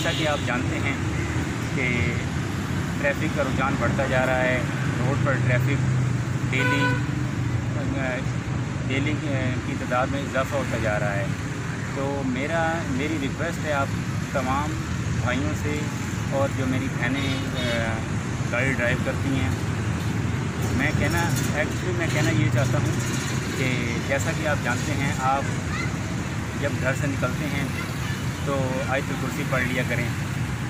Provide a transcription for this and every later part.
जैसा कि आप जानते हैं कि ट्रैफिक का रुझान बढ़ता जा रहा है। रोड पर ट्रैफिक डेली की तादाद में इजाफ़ा होता जा रहा है। तो मेरी रिक्वेस्ट है आप तमाम भाइयों से, और जो मेरी बहनें गाड़ी ड्राइव करती हैं, मैं कहना ये चाहता हूँ कि जैसा कि आप जानते हैं, आप जब घर से निकलते हैं तो आयतुल कुर्सी पढ़ लिया करें।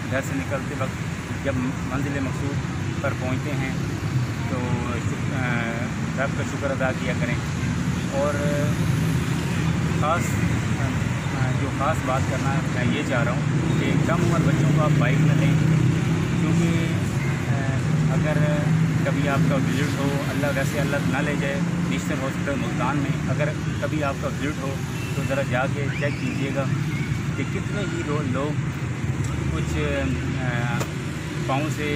घर से निकलते वक्त जब मंजिल मकसूद पर पहुँचते हैं तो रब का शुक्र अदा किया करें। और ख़ास बात करना मैं ये चाह रहा हूँ कि कम उम्र बच्चों को आप बाइक न दें, क्योंकि अगर कभी आपका विज़िट हो, अल्लाह ना ले जाए, नेशनल हॉस्पिटल मुल्तान में अगर कभी आपका विज़िट हो तो ज़रा जाके चेक कीजिएगा कि कितने ही लोग कुछ पाँव से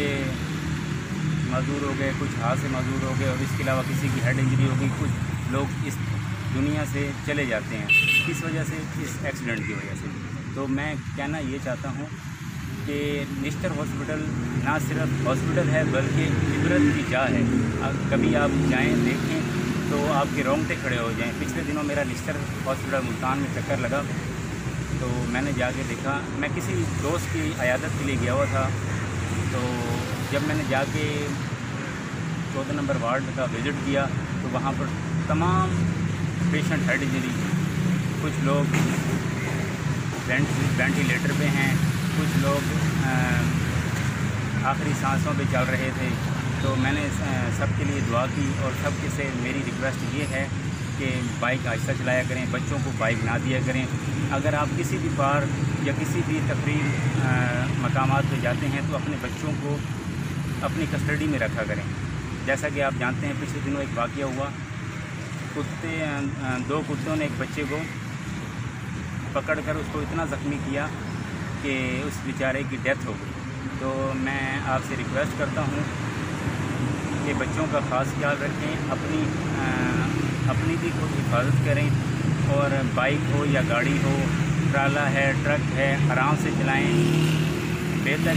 मजदूर हो गए, कुछ हाथ से मजदूर हो गए, और इसके अलावा किसी की हेड इंजरी हो गई। कुछ लोग इस दुनिया से चले जाते हैं किस वजह से, इस एक्सीडेंट की वजह से। तो मैं कहना ये चाहता हूँ कि निश्तर हॉस्पिटल ना सिर्फ हॉस्पिटल है बल्कि इबरत की जा है। कभी आप जाएं देखें तो आपके रोंगटे खड़े हो जाएं। पिछले दिनों मेरा निश्तर हॉस्पिटल मुल्तान में चक्कर लगा तो मैंने जाके देखा। मैं किसी दोस्त की अयादत के लिए गया हुआ था, तो जब मैंने जाके 14 नंबर वार्ड का विज़िट किया तो वहाँ पर तमाम पेशेंट हेड इंजरी, कुछ लोग वेंटिलेटर पे हैं, कुछ लोग आखिरी सांसों पे चल रहे थे। तो मैंने सबके लिए दुआ की, और सबके से मेरी रिक्वेस्ट ये है कि बाइक आहिस्ता चलाया करें, बच्चों को बाइक ना दिया करें। अगर आप किसी भी पार्क या किसी भी तफरीह मकामात पे जाते हैं तो अपने बच्चों को अपनी कस्टडी में रखा करें। जैसा कि आप जानते हैं, पिछले दिनों एक वाक़या हुआ, दो कुत्तों ने एक बच्चे को पकड़कर उसको इतना ज़ख्मी किया कि उस बेचारे की डेथ हो गई। तो मैं आपसे रिक्वेस्ट करता हूँ कि बच्चों का ख़ास ख्याल रखें, अपनी भी खुद हिफाजत करें, और बाइक हो या गाड़ी हो, ट्राला है, ट्रक है, आराम से चलाएं। बेहतर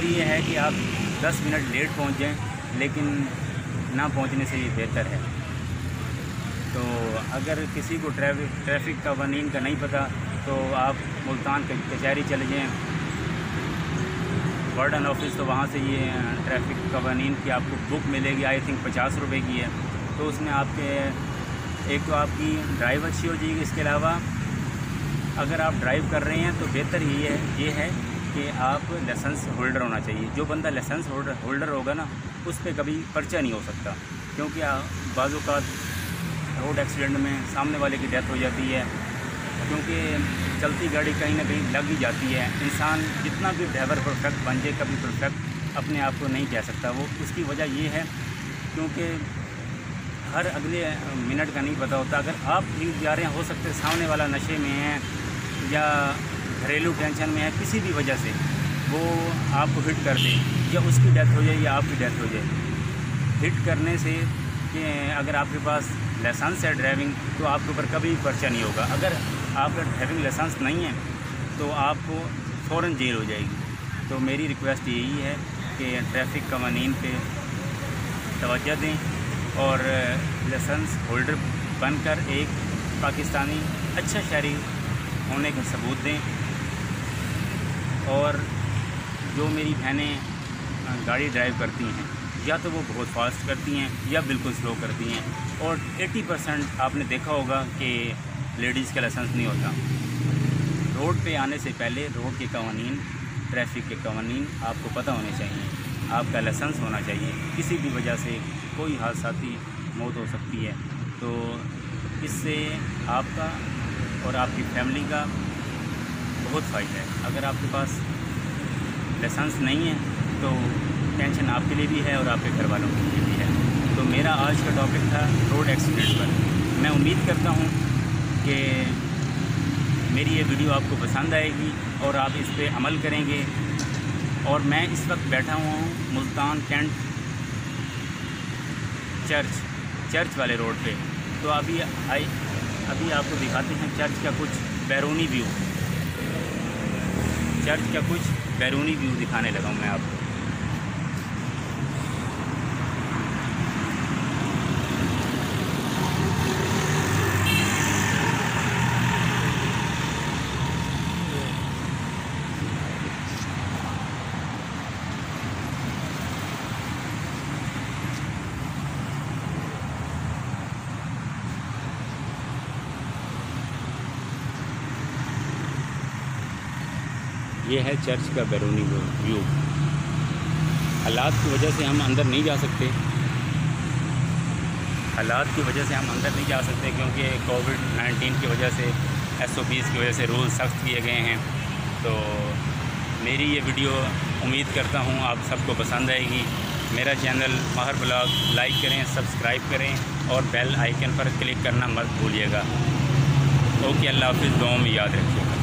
ये है कि आप 10 मिनट लेट पहुंच जाएं, लेकिन ना पहुंचने से ये बेहतर है। तो अगर किसी को ट्रैफिक कवानीन का नहीं पता तो आप मुल्तान कचहरी चले जाएँ, वार्डन ऑफिस, तो वहाँ से ये ट्रैफिक कवानीन की आपको बुक मिलेगी। आई थिंक 50 रुपये की है। तो उसमें एक तो आपकी ड्राइव अच्छी हो जाएगी। इसके अलावा अगर आप ड्राइव कर रहे हैं तो बेहतर ये है कि आप लाइसेंस होल्डर होना चाहिए। जो बंदा लाइसेंस होल्डर होगा ना, उस पर कभी पर्चा नहीं हो सकता, क्योंकि बाज़ औक़ात रोड एक्सीडेंट में सामने वाले की डेथ हो जाती है, क्योंकि चलती गाड़ी कहीं ना कहीं लग ही जाती है। इंसान जितना भी ड्राइवर परफेक्ट बन जाए, कभी परफेक्ट अपने आप को नहीं कह सकता। वो उसकी वजह ये है क्योंकि हर अगले मिनट का नहीं पता होता। अगर आप ठीक जा रहे हैं, हो सकते सामने वाला नशे में है या घरेलू टेंशन में है, किसी भी वजह से वो आपको हिट कर दे, या उसकी डेथ हो जाए या आपकी डेथ हो जाए। हिट करने से कि अगर आपके पास लाइसेंस है ड्राइविंग, तो आपके ऊपर कभी पर्चा नहीं होगा। अगर आपका ड्राइविंग लाइसेंस नहीं है तो आपको फ़ौरन जेल हो जाएगी। तो मेरी रिक्वेस्ट यही है कि ट्रैफिक कवानीन पे तवज्जो दें और लाइसेंस होल्डर बनकर एक पाकिस्तानी अच्छा शहरी होने का सबूत दें। और जो मेरी बहनें गाड़ी ड्राइव करती हैं, या तो वो बहुत फास्ट करती हैं या बिल्कुल स्लो करती हैं, और 80% आपने देखा होगा कि लेडीज़ का लाइसेंस नहीं होता। रोड पे आने से पहले रोड के कवानीन, ट्रैफिक के कवानीन आपको पता होने चाहिए। आपका लाइसेंस होना चाहिए। किसी भी वजह से कोई हादसाती मौत हो सकती है, तो इससे आपका और आपकी फैमिली का बहुत फ़ायदा है। अगर आपके पास लाइसेंस नहीं है तो टेंशन आपके लिए भी है और आपके घर वालों के लिए भी है। तो मेरा आज का टॉपिक था रोड एक्सीडेंट पर। मैं उम्मीद करता हूँ कि मेरी ये वीडियो आपको पसंद आएगी और आप इस पर अमल करेंगे। और मैं इस वक्त बैठा हुआ हूँ मुल्तान कैंट चर्च वाले रोड पे। तो अभी आपको दिखाते हैं चर्च का कुछ बैरूनी व्यू। चर्च का कुछ बैरूनी व्यू दिखाने लगा हूँ मैं आपको। ये है चर्च का बैरूनी व्यू। हालात की वजह से हम अंदर नहीं जा सकते, क्योंकि कोविड-19 की वजह से SOPs की वजह से रूल सख्त किए गए हैं। तो मेरी ये वीडियो उम्मीद करता हूँ आप सबको पसंद आएगी। मेरा चैनल माहर ब्लॉग लाइक करें, सब्सक्राइब करें और बेल आइकन पर क्लिक करना मत भूलिएगा। ओके, अल्लाह हाफ़िज़, दुआ में याद रखिएगा।